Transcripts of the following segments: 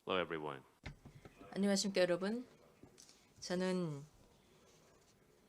Hello, everyone. 안녕하십니까 여러분. 저는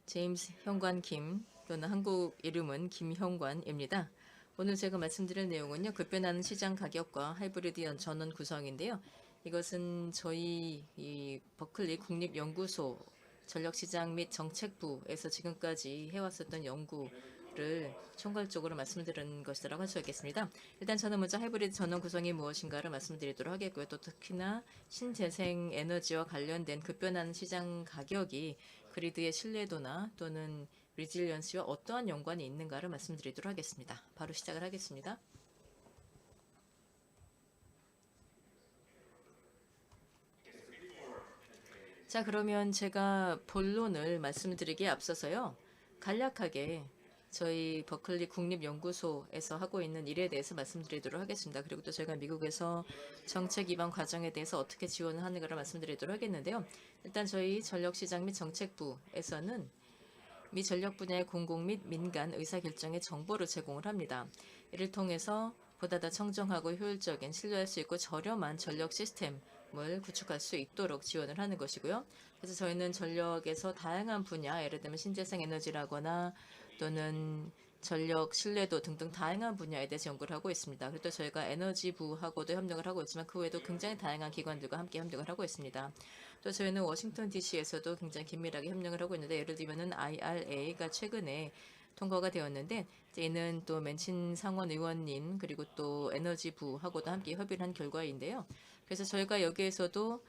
제임스 현관 김 또는 한국 이름은 김현관입니다. 오늘 제가 말씀드릴 내용은요. 급변하는 시장 가격과 하이브리드 전원 구성인데요. 이것은 저희 이 버클리 국립연구소 전력시장 및 정책부에서 지금까지 해왔었던 연구를 총괄적으로 말씀드리는 것이라고 할 수 있겠습니다. 일단 저는 먼저 하이브리드 전원 구성이 무엇인가를 말씀드리도록 하겠고요. 또 특히나 신재생 에너지와 관련된 급변하는 시장 가격이 그리드의 신뢰도나 또는 리질리언스와 어떠한 연관이 있는가를 말씀드리도록 하겠습니다. 바로 시작을 하겠습니다. 자, 그러면 제가 본론을 말씀드리기에 앞서서요. 간략하게 저희 버클리 국립연구소에서 하고 있는 일에 대해서 말씀드리도록 하겠습니다. 그리고 또 저희가 미국에서 정책 기반 과정에 대해서 어떻게 지원을 하는가를 말씀드리도록 하겠는데요. 일단 저희 전력시장 및 정책부에서는 미 전력 분야의 공공 및 민간 의사결정에 정보를 제공을 합니다. 이를 통해서 보다 더 청정하고 효율적인 신뢰할 수 있고 저렴한 전력 시스템을 구축할 수 있도록 지원을 하는 것이고요. 그래서 저희는 전력에서 다양한 분야, 예를 들면 신재생 에너지라거나 또는 전력 신뢰도 등등 다양한 분야에 대해서 연구를 하고 있습니다. 그리고 또 저희가 에너지부하고도 협력을 하고 있지만 그 외에도 굉장히 다양한 기관들과 함께 협력을 하고 있습니다. 또 저희는 워싱턴 DC에서도 굉장히 긴밀하게 협력을 하고 있는데 예를 들면은 IRA가 최근에 통과가 되었는데 이는 또 맨친 상원 의원님 그리고 또 에너지부하고도 함께 협의를 한 결과인데요. 그래서 저희가 여기에서도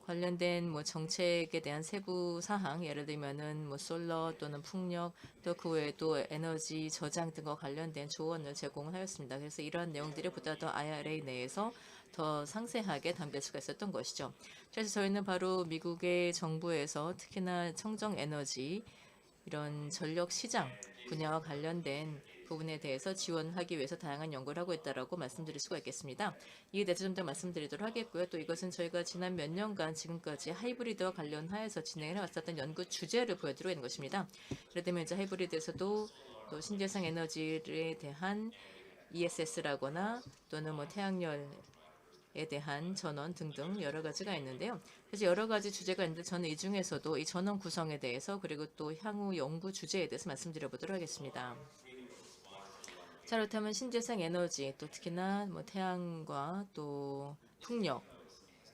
관련된 뭐 정책에 대한 세부 사항, 예를 들면은 뭐 솔러 또는 풍력, 또 그 외에도 에너지 저장 등과 관련된 조언을 제공하였습니다. 그래서 이러한 내용들이 보다 더 IRA 내에서 더 상세하게 담길 수가 있었던 것이죠. 그래서 저희는 바로 미국의 정부에서 특히나 청정 에너지 이런 전력 시장 분야와 관련된 부분에 대해서 지원하기 위해서 다양한 연구를 하고 있다라고 말씀드릴 수가 있겠습니다. 이에 대해서 좀 더 말씀드리도록 하겠고요. 또 이것은 저희가 지난 몇 년간 지금까지 하이브리드와 관련하여서 진행을 해왔었던 연구 주제를 보여드리고 있는 것입니다. 예를 들면 이제 하이브리드에서도 또 신재생 에너지에 대한 ESS라거나 또는 뭐 태양열 에 대한 전원 등등 여러 가지가 있는데요. 그래서 여러 가지 주제가 있는데 저는 이 중에서도 이 전원 구성에 대해서 그리고 또 향후 연구 주제에 대해서 말씀드려 보도록 하겠습니다. 자, 그렇다면 신재생 에너지 또 특히나 뭐 태양과 또 풍력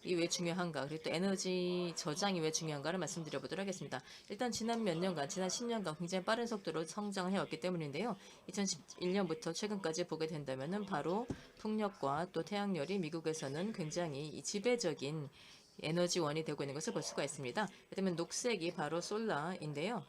이 왜 중요한가 그리고 또 에너지 저장이 왜 중요한가를 말씀드려 보도록 하겠습니다. 일단 지난 몇 년간 지난 10년간 굉장히 빠른 속도로 성장을 해왔기 때문인데요. 2011년부터 최근까지 보게 된다면은 바로 풍력과 또 태양열이 미국에서는 굉장히 이 지배적인 에너지원이 되고 있는 것을 볼 수가 있습니다. 그다음에 녹색이 바로 솔라인데요.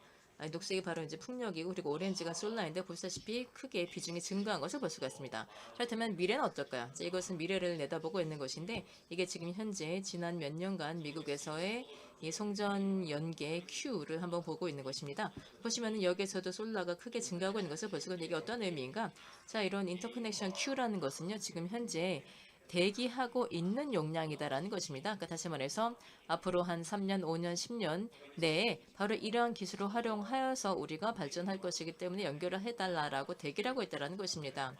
녹색이 바로 이제 풍력이고 그리고 오렌지가 솔라인데 보시다시피 크게 비중이 증가한 것을 볼 수가 있습니다. 그렇다면 미래는 어떨까요? 이것은 미래를 내다보고 있는 것인데 이게 지금 현재 지난 몇 년간 미국에서의 이 송전 연계 Q를 한번 보고 있는 것입니다. 보시면은 여기에서도 솔라가 크게 증가하고 있는 것을 볼 수가 있는데 이게 어떤 의미인가? 자, 이런 인터커넥션 Q라는 것은요. 지금 현재 대기하고 있는 용량이다라는 것입니다. 그러니까 다시 말해서 앞으로 한 3년, 5년, 10년 내에 바로 이러한 기술을 활용하여서 우리가 발전할 것이기 때문에 연결을 해달라라고 대기를 하고 있다는 것입니다.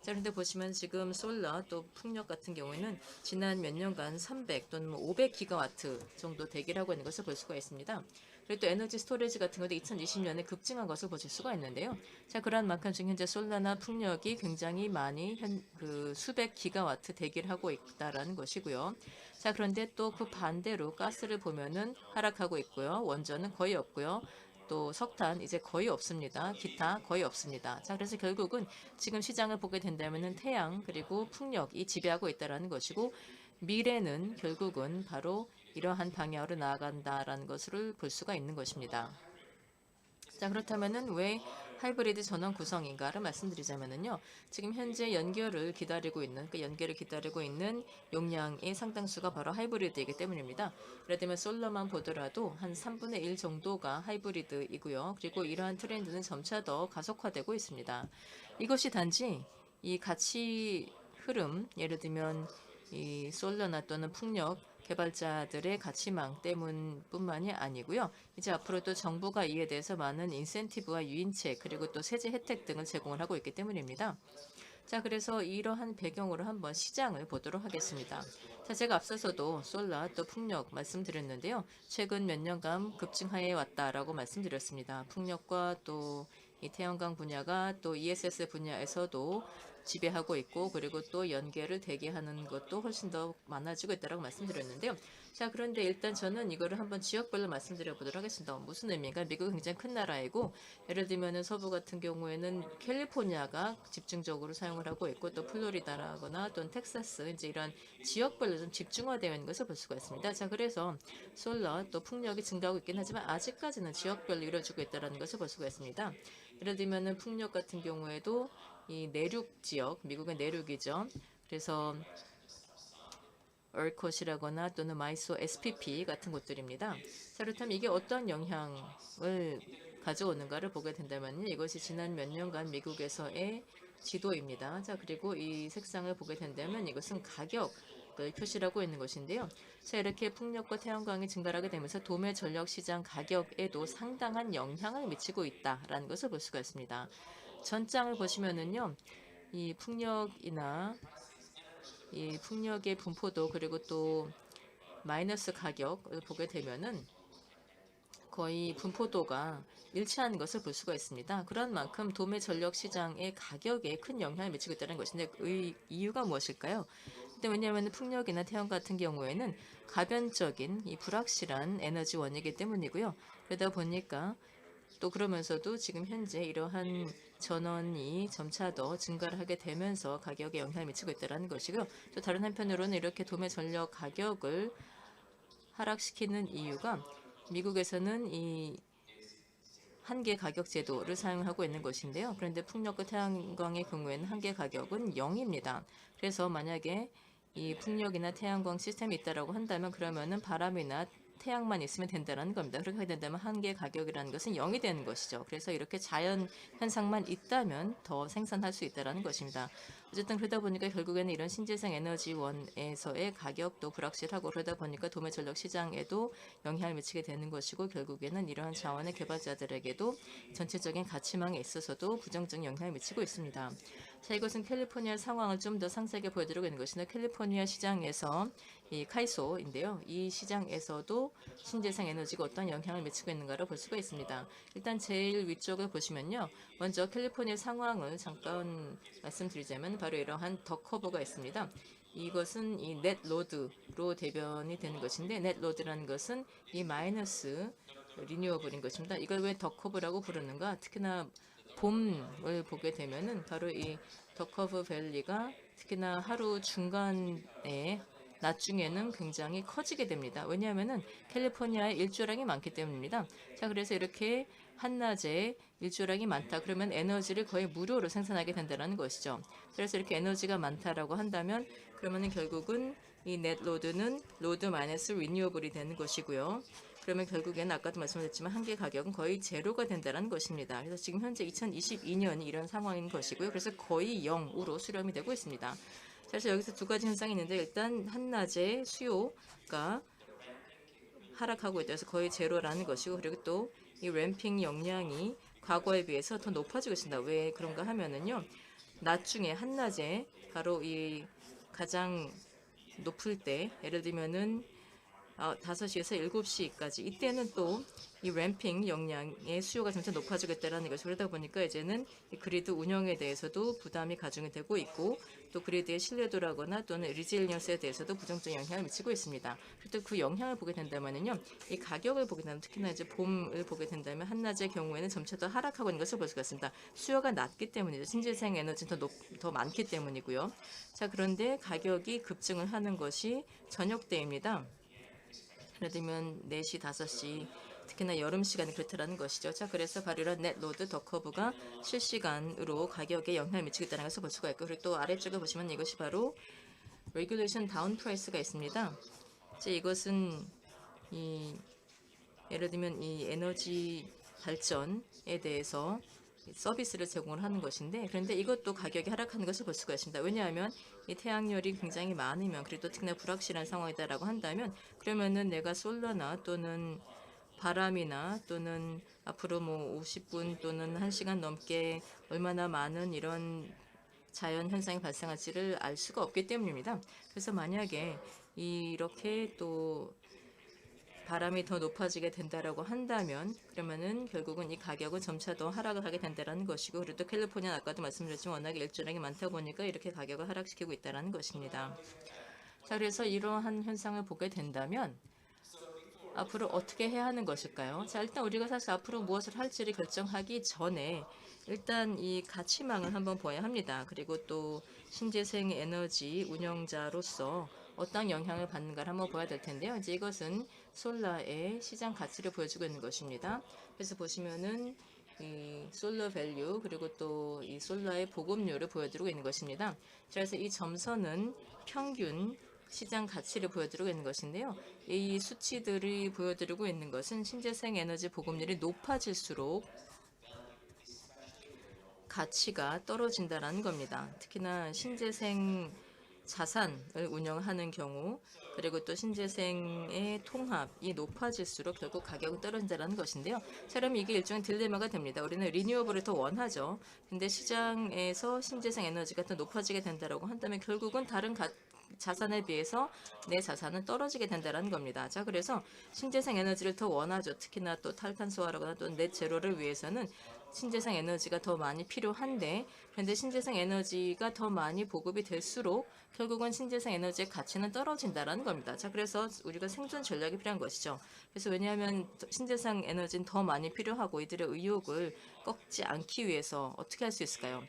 자, 그런데 보시면 지금 솔라 또 풍력 같은 경우에는 지난 몇 년간 300 또는 500기가와트 정도 대기를 하고 있는 것을 볼 수가 있습니다. 그리고 또 에너지 스토리지 같은 것도 2020년에 급증한 것을 보실 수가 있는데요. 자, 그러한 만큼 지금 현재 솔라나 풍력이 굉장히 많이 그 수백 기가와트 대기를 하고 있다라는 것이고요. 자, 그런데 또 그 반대로 가스를 보면은 하락하고 있고요. 원전은 거의 없고요. 또 석탄 이제 거의 없습니다. 기타 거의 없습니다. 자, 그래서 결국은 지금 시장을 보게 된다면은 태양 그리고 풍력이 지배하고 있다라는 것이고 미래는 결국은 바로 이러한 방향으로 나아간다라는 것을 볼 수가 있는 것입니다. 자, 그렇다면은 왜 하이브리드 전원 구성인가를 말씀드리자면은요. 지금 현재 연결을 기다리고 있는 용량의 상당수가 바로 하이브리드이기 때문입니다. 예를 들면 솔러만 보더라도 한 3분의 1 정도가 하이브리드이고요. 그리고 이러한 트렌드는 점차 더 가속화되고 있습니다. 이것이 단지 이 가치 흐름, 예를 들면 이 솔러나 또는 풍력 개발자들의 가치망 때문뿐만이 아니고요. 이제 앞으로도 정부가 이에 대해서 많은 인센티브와 유인책 그리고 또 세제 혜택 등을 제공을 하고 있기 때문입니다. 자, 그래서 이러한 배경으로 한번 시장을 보도록 하겠습니다. 자, 제가 앞서서도 솔라 또 풍력 말씀드렸는데요. 최근 몇 년간 급증하에 왔다라고 말씀드렸습니다. 풍력과 또 이 태양광 분야가 또 ESS 분야에서도 지배하고 있고, 그리고 또 연계를 대기하는 것도 훨씬 더 많아지고 있다고 말씀드렸는데요. 자, 그런데 일단 저는 이거를 한번 지역별로 말씀드려 보도록 하겠습니다. 무슨 의미가? 미국은 굉장히 큰 나라이고, 예를 들면 서부 같은 경우에는 캘리포니아가 집중적으로 사용을 하고 있고, 또 플로리다라거나 또는 텍사스, 이제 이런 지역별로 좀 집중화되어 있는 것을 볼 수가 있습니다. 자, 그래서 솔라 또 풍력이 증가하고 있긴 하지만 아직까지는 지역별로 이루어지고 있다는 것을 볼 수가 있습니다. 예를 들면은 풍력 같은 경우에도 이 내륙 지역, 미국의 내륙이죠. 그래서 얼콧이라거나 또는 마이소 SPP 같은 곳들입니다. 자, 그렇다면 이게 어떤 영향을 가져오는가를 보게 된다면 이것이 지난 몇 년간 미국에서의 지도입니다. 자, 그리고 이 색상을 보게 된다면 이것은 가격을 표시하고 있는 것인데요. 자, 이렇게 풍력과 태양광이 증가하게 되면서 도매 전력 시장 가격에도 상당한 영향을 미치고 있다라는 것을 볼 수가 있습니다. 전장을 보시면은요, 이 풍력이나 이 풍력의 분포도 그리고 또 마이너스 가격을 보게 되면은 거의 분포도가 일치하는 것을 볼 수가 있습니다. 그런 만큼 도매 전력 시장의 가격에 큰 영향을 미치고 있다는 것인데 그 이유가 무엇일까요? 왜냐하면 풍력이나 태양 같은 경우에는 가변적인 이 불확실한 에너지원이기 때문이고요. 그러다 보니까 또 그러면서도 지금 현재 이러한 전원이 점차 더 증가를 하게 되면서 가격에 영향을 미치고 있다는 것이고요. 또 다른 한편으로는 이렇게 도매 전력 가격을 하락시키는 이유가 미국에서는 이 한계 가격 제도를 사용하고 있는 것인데요. 그런데 풍력과 태양광의 경우에는 한계 가격은 0입니다. 그래서 만약에 이 풍력이나 태양광 시스템이 있다라고 한다면 그러면은 바람이나 태양만 있으면 된다는 겁니다. 그렇게 하게 된다면 한계 가격이라는 것은 0이 되는 것이죠. 그래서 이렇게 자연 현상만 있다면 더 생산할 수 있다는 것입니다. 어쨌든 그러다 보니까 결국에는 이런 신재생 에너지원에서의 가격도 불확실하고 그러다 보니까 도매 전력 시장에도 영향을 미치게 되는 것이고 결국에는 이러한 자원의 개발자들에게도 전체적인 가치망에 있어서도 부정적인 영향을 미치고 있습니다. 자, 이것은 캘리포니아 상황을 좀 더 상세하게 보여드리고 있는 것인데 캘리포니아 시장에서 이 카이소인데요. 이 시장에서도 신재생 에너지가 어떤 영향을 미치고 있는가를 볼 수가 있습니다. 일단 제일 위쪽을 보시면요. 먼저 캘리포니아 상황을 잠깐 말씀드리자면 바로 이러한 더 커브가 있습니다. 이것은 이 넷 로드로 대변이 되는 것인데 넷 로드라는 것은 이 마이너스 리뉴어블인 것입니다. 이걸 왜 더 커브라고 부르는가? 특히나 봄을 보게 되면은 바로 이 더 커브 밸리가 특히나 하루 중간에 낮 중에는 굉장히 커지게 됩니다. 왜냐하면은 캘리포니아에 일조량이 많기 때문입니다. 자, 그래서 이렇게 한낮에 일조량이 많다. 그러면 에너지를 거의 무료로 생산하게 된다는 것이죠. 그래서 이렇게 에너지가 많다라고 한다면 그러면은 결국은 이 넷 로드는 로드 마이너스 리뉴어블이 되는 것이고요. 그러면 결국에는 아까도 말씀드렸지만 한계 가격은 거의 제로가 된다는 것입니다. 그래서 지금 현재 2022년이 이런 상황인 것이고요. 그래서 거의 0으로 수렴이 되고 있습니다. 그래서 여기서 두 가지 현상이 있는데 일단 한낮에 수요가 하락하고 있다. 그래서 거의 제로라는 것이고 그리고 또 이 램핑 역량이 과거에 비해서 더 높아지고 있습니다. 왜 그런가 하면은요. 낮 중에 한낮에 바로 이 가장 높을 때 예를 들면은 5시에서 7시까지 이때는 또 이 램핑 역량의 수요가 점차 높아지겠다라는 것이 그러다 보니까 이제는 이 그리드 운영에 대해서도 부담이 가중이 되고 있고 또 그리드의 신뢰도라거나 또는 리질리언스에 대해서도 부정적인 영향을 미치고 있습니다. 또 그 영향을 보게 된다면은요, 이 가격을 보게 된다면 특히나 이제 봄을 보게 된다면 한낮의 경우에는 점차 더 하락하고 있는 것을 볼 수가 있습니다. 수요가 낮기 때문이죠. 신재생 에너지는 더 많기 때문이고요. 자, 그런데 가격이 급증을 하는 것이 저녁 때입니다. 예를 들면 4시, 5시, 특히나 여름 시간이 그렇다는 것이죠. 자, 그래서 바로 이런 넷 로드 더 커브가 실시간으로 가격에 영향을 미치고 있다는 것을 볼 수가 있고 그리고 또 아래쪽에 보시면 이것이 바로 레귤레이션 다운 프라이스가 있습니다. 이것은 예를 들면 이 에너지 발전에 대해서 서비스를 제공을 하는 것인데 그런데 이것도 가격이 하락하는 것을 볼 수가 있습니다. 왜냐하면 이 태양열이 굉장히 많으면 그리고 특히나 불확실한 상황이다라고 한다면 그러면은 내가 솔라나 또는 바람이나 또는 앞으로 뭐 50분 또는 1시간 넘게 얼마나 많은 이런 자연 현상이 발생할지를 알 수가 없기 때문입니다. 그래서 만약에 이렇게 또 바람이 더 높아지게 된다라고 한다면 그러면은 결국은 이 가격은 점차 더 하락을 하게 된다라는 것이고, 그리고 또 캘리포니아는 아까도 말씀드렸지만 워낙에 일조량이 많다 보니까 이렇게 가격을 하락시키고 있다라는 것입니다. 자, 그래서 이러한 현상을 보게 된다면 앞으로 어떻게 해야 하는 것일까요? 자, 일단 우리가 사실 앞으로 무엇을 할지를 결정하기 전에 일단 이 가치망을 한번 봐야 합니다. 그리고 또 신재생 에너지 운영자로서 어떤 영향을 받는가를 한번 봐야 될 텐데요. 이제 이것은 솔라의 시장 가치를 보여주고 있는 것입니다. 그래서 보시면은 이 솔라 밸류 그리고 또 이 솔라의 보급률을 보여드리고 있는 것입니다. 그래서 이 점선은 평균 시장 가치를 보여드리고 있는 것인데요. 이 수치들이 보여드리고 있는 것은 신재생 에너지 보급률이 높아질수록 가치가 떨어진다는 겁니다. 특히나 신재생 자산을 운영하는 경우 그리고 또 신재생의 통합이 높아질수록 결국 가격은 떨어진다는 것인데요. 자, 그럼 이게 일종의 딜레마가 됩니다. 우리는 리뉴어블을 더 원하죠. 근데 시장에서 신재생 에너지가 더 높아지게 된다고 한다면 결국은 다른 자산에 비해서 내 자산은 떨어지게 된다는 겁니다. 자, 그래서 신재생 에너지를 더 원하죠. 특히나 또 탈탄소화라거나 또 넷 제로를 위해서는 신재생 에너지가 더 많이 필요한데, 그런데 신재생 에너지가 더 많이 보급이 될수록 결국은 신재생 에너지의 가치는 떨어진다는 겁니다. 자, 그래서 우리가 생존 전략이 필요한 것이죠. 그래서 왜냐하면 신재생 에너지는 더 많이 필요하고 이들의 의욕을 꺾지 않기 위해서 어떻게 할 수 있을까요?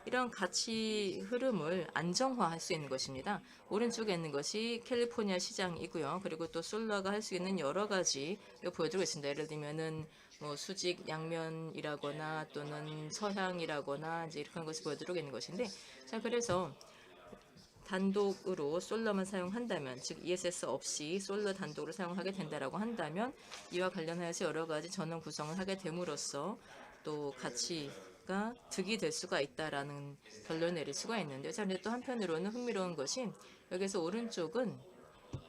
이런 가치 흐름을 안정화할 수 있는 것입니다. 오른쪽에 있는 것이 캘리포니아 시장이고요. 그리고 또 솔라가 할 수 있는 여러 가지 보여드리고 있습니다. 예를 들면은 뭐 수직 양면이라거나 또는 서향이라거나 이제 이렇게 한 것을 보여드리고 있는 것인데, 자, 그래서 단독으로 솔러만 사용한다면, 즉 ESS 없이 솔러 단독으로 사용하게 된다라고 한다면 이와 관련해서 여러 가지 전원 구성을 하게 됨으로써 또 가치가 득이 될 수가 있다라는 결론을 내릴 수가 있는데요. 자, 근데 또 한편으로는 흥미로운 것이 여기서 오른쪽은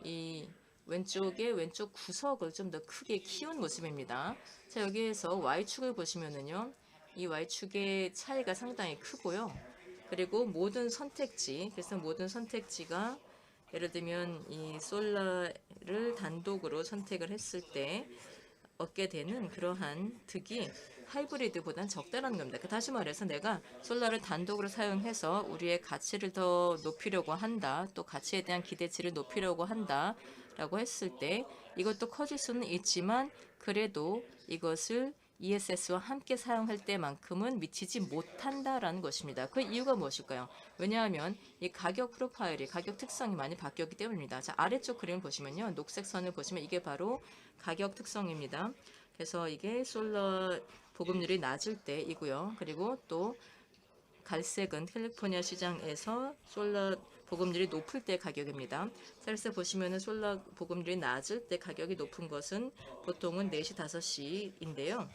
이 왼쪽 구석을 좀 더 크게 키운 모습입니다. 자, 여기에서 Y축을 보시면은요, 이 Y축의 차이가 상당히 크고요. 그리고 모든 선택지, 그래서 모든 선택지가 예를 들면 이 솔라를 단독으로 선택을 했을 때 얻게 되는 그러한 득이 하이브리드보다는 적다라는 겁니다. 다시 말해서 내가 솔라를 단독으로 사용해서 우리의 가치를 더 높이려고 한다, 또 가치에 대한 기대치를 높이려고 한다라고 했을 때 이것도 커질 수는 있지만 그래도 이것을 ESS와 함께 사용할 때만큼은 미치지 못한다라는 것입니다. 그 이유가 무엇일까요? 왜냐하면 이 가격 프로파일이, 가격 특성이 많이 바뀌었기 때문입니다. 자, 아래쪽 그림을 보시면요, 녹색 선을 보시면 이게 바로 가격 특성입니다. 그래서 이게 솔라 보급률이 낮을 때이고요. 그리고 또 갈색은 캘리포니아 시장에서 솔라 보급률이 높을 때 가격입니다. 그래서 보시면은 솔라 보급률이 낮을 때 가격이 높은 것은 보통은 4시, 5시인데요.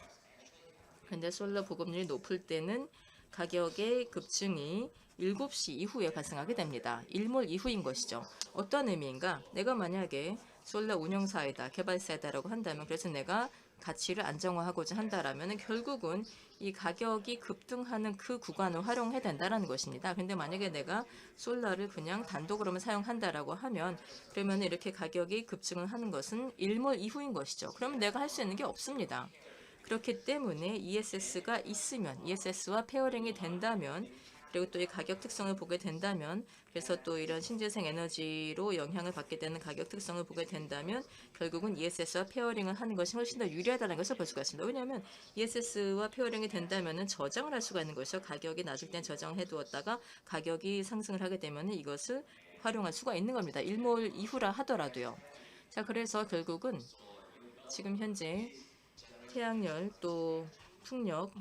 근데 솔라 보급률이 높을 때는 가격의 급증이 7시 이후에 발생하게 됩니다. 일몰 이후인 것이죠. 어떤 의미인가? 내가 만약에 솔라 운영사이다, 개발사이다라고 한다면, 그래서 내가 가치를 안정화하고자 한다라면 결국은 이 가격이 급등하는 그 구간을 활용해야 된다는 것입니다. 근데 만약에 내가 솔라를 그냥 단독으로만 사용한다라고 하면 그러면 이렇게 가격이 급증을 하는 것은 일몰 이후인 것이죠. 그러면 내가 할 수 있는 게 없습니다. 그렇기 때문에 ESS가 있으면, ESS와 페어링이 된다면, 그리고 또 이 가격 특성을 보게 된다면, 그래서 또 이런 신재생 에너지로 영향을 받게 되는 가격 특성을 보게 된다면 결국은 ESS와 페어링을 하는 것이 훨씬 더 유리하다는 것을 볼 수가 있습니다. 왜냐하면 ESS와 페어링이 된다면 저장을 할 수가 있는 것이죠. 가격이 낮을 땐 저장을 해두었다가 가격이 상승을 하게 되면 이것을 활용할 수가 있는 겁니다. 일몰 이후라 하더라도요. 자, 그래서 결국은 지금 현재 태양열 또 풍력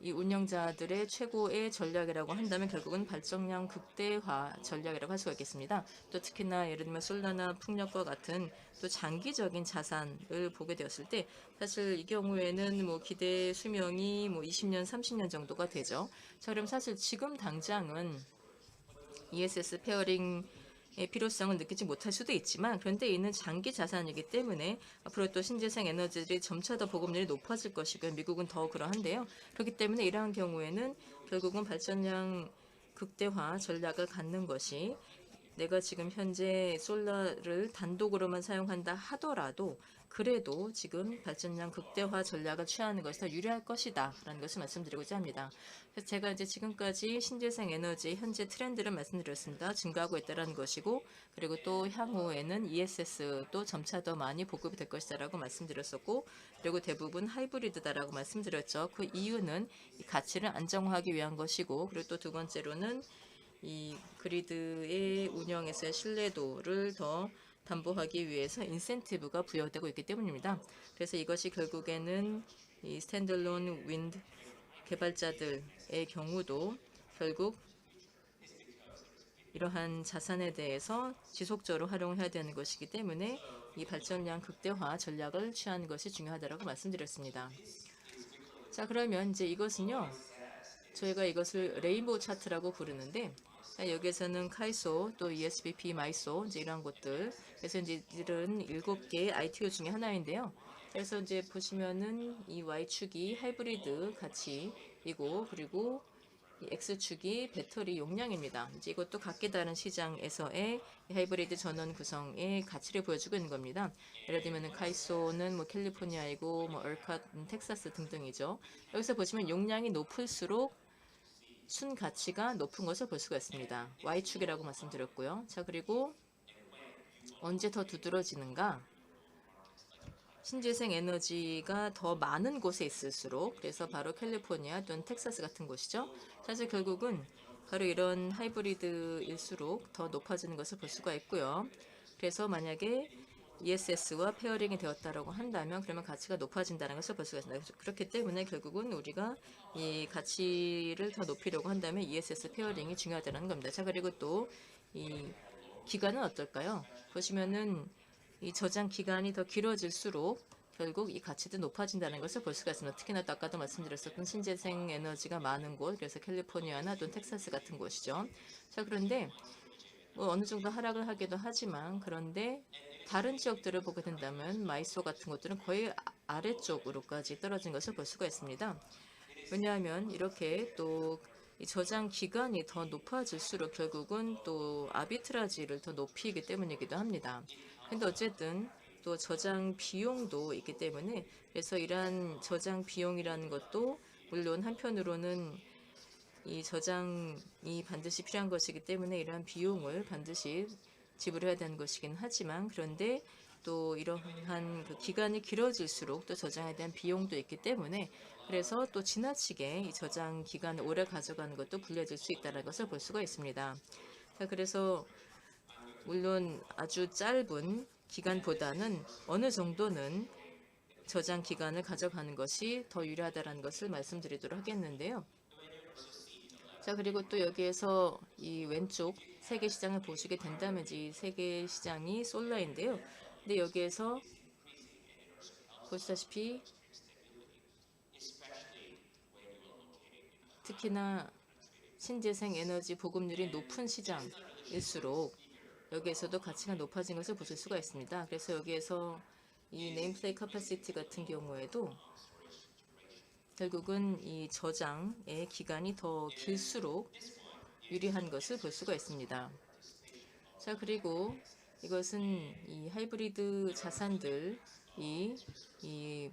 이 운영자들의 최고의 전략이라고 한다면 결국은 발전량 극대화 전략이라고 할 수가 있겠습니다. 또 특히나 예를 들면 솔라나 풍력과 같은 또 장기적인 자산을 보게 되었을 때 사실 이 경우에는 뭐 기대 수명이 뭐 20년, 30년 정도가 되죠. 자, 그럼 사실 지금 당장은 ESS 페어링 필요성을 느끼지 못할 수도 있지만, 그런데 이는 장기 자산이기 때문에 앞으로 또 신재생 에너지들이 점차 더 보급률이 높아질 것이고요. 미국은 더 그러한데요. 그렇기 때문에 이러한 경우에는 결국은 발전량 극대화 전략을 갖는 것이, 내가 지금 현재 솔라를 단독으로만 사용한다 하더라도 그래도 지금 발전량 극대화 전략을 취하는 것이 더 유리할 것이다 라는 것을 말씀드리고자 합니다. 그래서 제가 이제 지금까지 신재생 에너지 현재 트렌드를 말씀드렸습니다. 증가하고 있다는 것이고, 그리고 또 향후에는 ESS도 점차 더 많이 보급이 될 것이다라고 말씀드렸었고, 그리고 대부분 하이브리드다라고 말씀드렸죠. 그 이유는 이 가치를 안정화하기 위한 것이고, 그리고 또 두 번째로는 이 그리드의 운영에서의 신뢰도를 더 담보하기 위해서 인센티브가 부여되고 있기 때문입니다. 그래서 이것이 결국에는 이 스탠드얼론 윈드 개발자들의 경우도 결국 이러한 자산에 대해서 지속적으로 활용해야 되는 것이기 때문에 이 발전량 극대화 전략을 취하는 것이 중요하다고 말씀드렸습니다. 자, 그러면 이제 이것은요, 저희가 이것을 레인보우 차트라고 부르는데, 여기에서는 카이소, 또 ESBP, 마이소, 이제 이러한 것들, 그래서 이제 이런 7개의 ITO 중에 하나인데요. 그래서 이제 보시면은 이 Y축이 하이브리드 가치이고, 그리고 이 X축이 배터리 용량입니다. 이제 이것도 각기 다른 시장에서의 하이브리드 전원 구성의 가치를 보여주고 있는 겁니다. 예를 들면 카이소는 뭐 캘리포니아이고, 뭐 얼캇, 텍사스 등등이죠. 여기서 보시면 용량이 높을수록 순 가치가 높은 것을 볼 수가 있습니다. Y축이라고 말씀드렸고요. 자, 그리고 언제 더 두드러지는가? 신재생 에너지가 더 많은 곳에 있을수록, 그래서 바로 캘리포니아 또는 텍사스 같은 곳이죠. 사실 결국은 바로 이런 하이브리드일수록 더 높아지는 것을 볼 수가 있고요. 그래서 만약에 ESS와 페어링이 되었다라고 한다면 그러면 가치가 높아진다는 것을 볼 수가 있습니다. 그렇기 때문에 결국은 우리가 이 가치를 더 높이려고 한다면 ESS 페어링이 중요하다는 겁니다. 자, 그리고 또 이 기간은 어떨까요? 보시면은 이 저장 기간이 더 길어질수록 결국 이 가치도 높아진다는 것을 볼 수가 있습니다. 특히나 또 아까도 말씀드렸었던 신재생 에너지가 많은 곳, 그래서 캘리포니아나 또는 텍사스 같은 곳이죠. 자, 그런데 뭐 어느 정도 하락을 하기도 하지만, 그런데 다른 지역들을 보게 된다면 마이소 같은 것들은 거의 아래쪽으로까지 떨어진 것을 볼 수가 있습니다. 왜냐하면 이렇게 또 이 저장 기간이 더 높아질수록 결국은 또 아비트라지를 더 높이기 때문이기도 합니다. 근데 어쨌든 또 저장 비용도 있기 때문에, 그래서 이러한 저장 비용이라는 것도 물론 한편으로는 이 저장이 반드시 필요한 것이기 때문에 이러한 비용을 반드시 지불해야 되는 것이긴 하지만, 그런데 또 이러한 그 기간이 길어질수록 또 저장에 대한 비용도 있기 때문에, 그래서 또 지나치게 이 저장 기간을 오래 가져가는 것도 불리해질 수 있다는 것을 볼 수가 있습니다. 자, 그래서 물론 아주 짧은 기간보다는 어느 정도는 저장 기간을 가져가는 것이 더 유리하다는 것을 말씀드리도록 하겠는데요. 자, 그리고 또 여기에서 이 왼쪽 세계 시장을 보시게 된다면 이 세계 시장이 솔라인데요. 근데 여기에서 보시다시피 특히나 신재생 에너지 보급률이 높은 시장일수록 여기에서도 가치가 높아진 것을 보실 수가 있습니다. 그래서 여기에서 이 네임플레이 카파시티 같은 경우에도 결국은 이 저장의 기간이 더 길수록 유리한 것을 볼 수가 있습니다. 자, 그리고 이것은 이 하이브리드 자산들이 이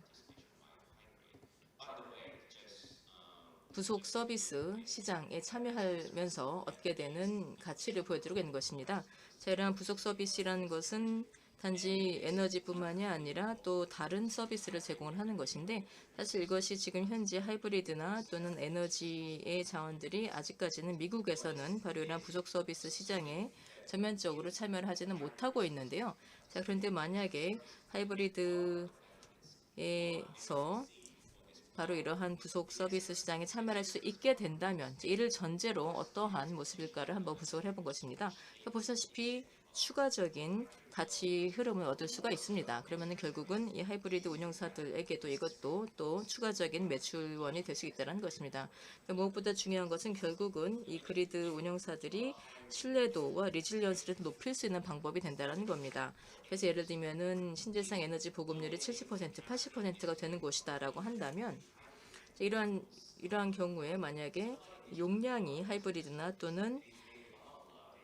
부속 서비스 시장에 참여하면서 얻게 되는 가치를 보여드리고 있는 것입니다. 자, 이러한 부속 서비스라는 것은 단지 에너지뿐만이 아니라 또 다른 서비스를 제공을 하는 것인데, 사실 이것이 지금 현재 하이브리드나 또는 에너지의 자원들이 아직까지는 미국에서는 바로 이러한 부속 서비스 시장에 전면적으로 참여를 하지는 못하고 있는데요. 자, 그런데 만약에 하이브리드에서 바로 이러한 부속 서비스 시장에 참여할 수 있게 된다면 이를 전제로 어떠한 모습일까를 한번 분석을 해본 것입니다. 보시다시피 추가적인 가치 흐름을 얻을 수가 있습니다. 그러면은 결국은 이 하이브리드 운용사들에게도 이것도 또 추가적인 매출원이 될 수 있다는 것입니다. 무엇보다 중요한 것은 결국은 이 그리드 운용사들이 신뢰도와 리질리언스를 높일 수 있는 방법이 된다는 겁니다. 그래서 예를 들면은 신재생 에너지 보급률이 70%, 80%가 되는 곳이다라고 한다면 이러한 경우에 만약에 용량이 하이브리드나 또는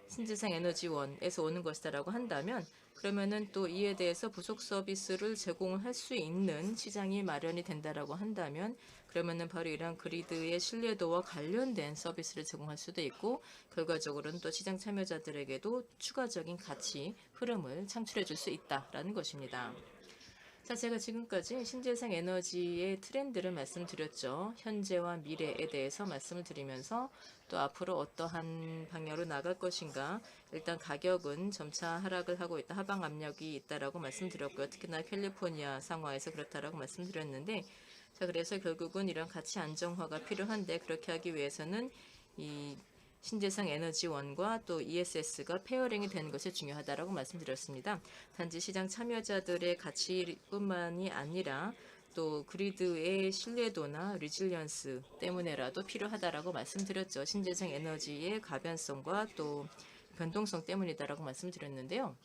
신재생 에너지원에서 오는 것이다라고 한다면 그러면은 또 이에 대해서 부속 서비스를 제공할 수 있는 시장이 마련이 된다라고 한다면 그러면은 바로 이러한 그리드의 신뢰도와 관련된 서비스를 제공할 수도 있고 결과적으로는 또 시장 참여자들에게도 추가적인 가치 흐름을 창출해 줄 수 있다라는 것입니다. 자, 제가 지금까지 신재생 에너지의 트렌드를 말씀드렸죠. 현재와 미래에 대해서 말씀을 드리면서 또 앞으로 어떠한 방향으로 나갈 것인가. 일단 가격은 점차 하락을 하고 있다. 하방 압력이 있다라고 말씀드렸고요. 특히나 캘리포니아 상황에서 그렇다라고 말씀드렸는데 자, 그래서 결국은 이런 가치 안정화가 필요한데 그렇게 하기 위해서는 이 신재생 에너지원과 또 ESS가 페어링이 되는 것이 중요하다라고 말씀드렸습니다. 단지 시장 참여자들의 가치뿐만이 아니라 또 그리드의 신뢰도나 리질리언스 때문에라도 필요하다라고 말씀드렸죠. 신재생 에너지의 가변성과 또 변동성 때문이다라고 말씀드렸는데요.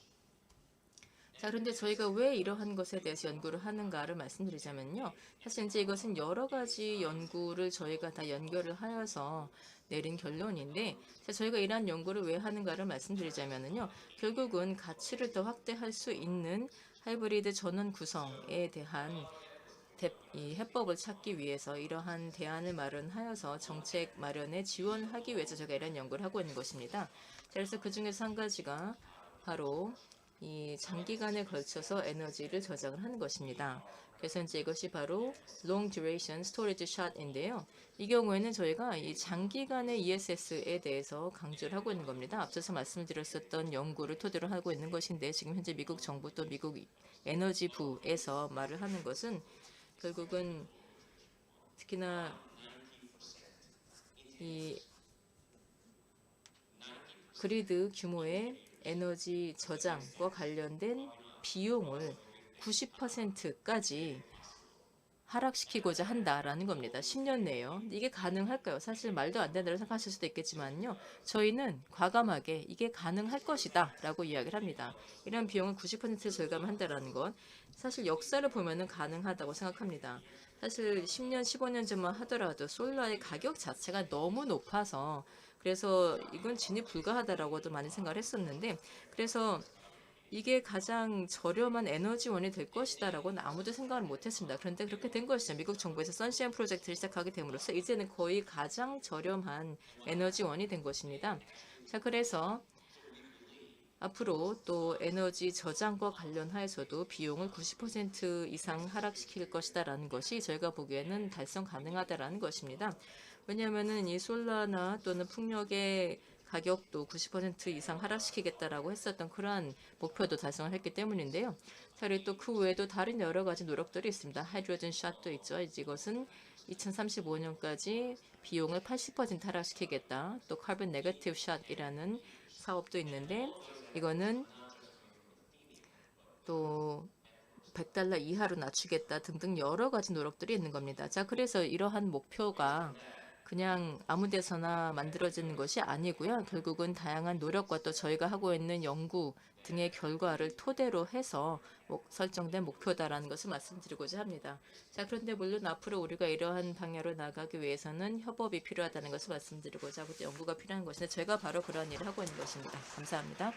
자, 그런데 저희가 왜 이러한 것에 대해서 연구를 하는가를 말씀드리자면요. 사실 이제 이것은 여러 가지 연구를 저희가 다 연결을 하여서 내린 결론인데, 자, 저희가 이러한 연구를 왜 하는가를 말씀드리자면요. 결국은 가치를 더 확대할 수 있는 하이브리드 전원 구성에 대한 이 해법을 찾기 위해서 이러한 대안을 마련하여서 정책 마련에 지원하기 위해서 제가 이런 연구를 하고 있는 것입니다. 자, 그래서 그 중에서 한 가지가 바로 이 장기간에 걸쳐서 에너지를 저장을 하는 것입니다. 그래서 이제 이것이 바로 Long Duration Storage Shot인데요. 이 경우에는 저희가 이 장기간의 ESS에 대해서 강조를 하고 있는 겁니다. 앞서서 말씀드렸었던 연구를 토대로 하고 있는 것인데 지금 현재 미국 정부 또 미국 에너지부에서 말을 하는 것은 결국은 특히나 이 그리드 규모의 에너지 저장과 관련된 비용을 90%까지 하락시키고자 한다라는 겁니다. 10년 내에요. 이게 가능할까요? 사실 말도 안 된다고 생각하실 수도 있겠지만요. 저희는 과감하게 이게 가능할 것이다 라고 이야기를 합니다. 이런 비용을 90% 절감한다라는 건 사실 역사를 보면은 가능하다고 생각합니다. 사실 10년, 15년 전만 하더라도 솔라의 가격 자체가 너무 높아서 그래서 이건 진입 불가하다라고도 많이 생각을 했었는데 그래서 이게 가장 저렴한 에너지원이 될 것이다라고는 아무도 생각을 못했습니다. 그런데 그렇게 된 것이죠. 미국 정부에서 선시안 프로젝트를 시작하게 됨으로써 이제는 거의 가장 저렴한 에너지원이 된 것입니다. 자, 그래서 앞으로 또 에너지 저장과 관련하여서도 비용을 90% 이상 하락시킬 것이다라는 것이 저희가 보기에는 달성 가능하다라는 것입니다. 왜냐하면은 이 솔라나 또는 풍력의 가격도 90% 이상 하락시키겠다라고 했었던 그러한 목표도 달성을 했기 때문인데요. 자, 그리고 또 그 외에도 다른 여러 가지 노력들이 있습니다. 하이드로젠 샷도 있죠. 이것은 2035년까지 비용을 80% 하락시키겠다. 또 카본 네거티브 샷이라는 사업도 있는데 이거는 또 $100 이하로 낮추겠다 등등 여러 가지 노력들이 있는 겁니다. 자, 그래서 이러한 목표가 그냥 아무 데서나 만들어지는 것이 아니고요. 결국은 다양한 노력과 또 저희가 하고 있는 연구 등의 결과를 토대로 해서 설정된 목표다라는 것을 말씀드리고자 합니다. 자, 그런데 물론 앞으로 우리가 이러한 방향으로 나가기 위해서는 협업이 필요하다는 것을 말씀드리고자 하고 연구가 필요한 것인데 제가 바로 그러한 일을 하고 있는 것입니다. 감사합니다.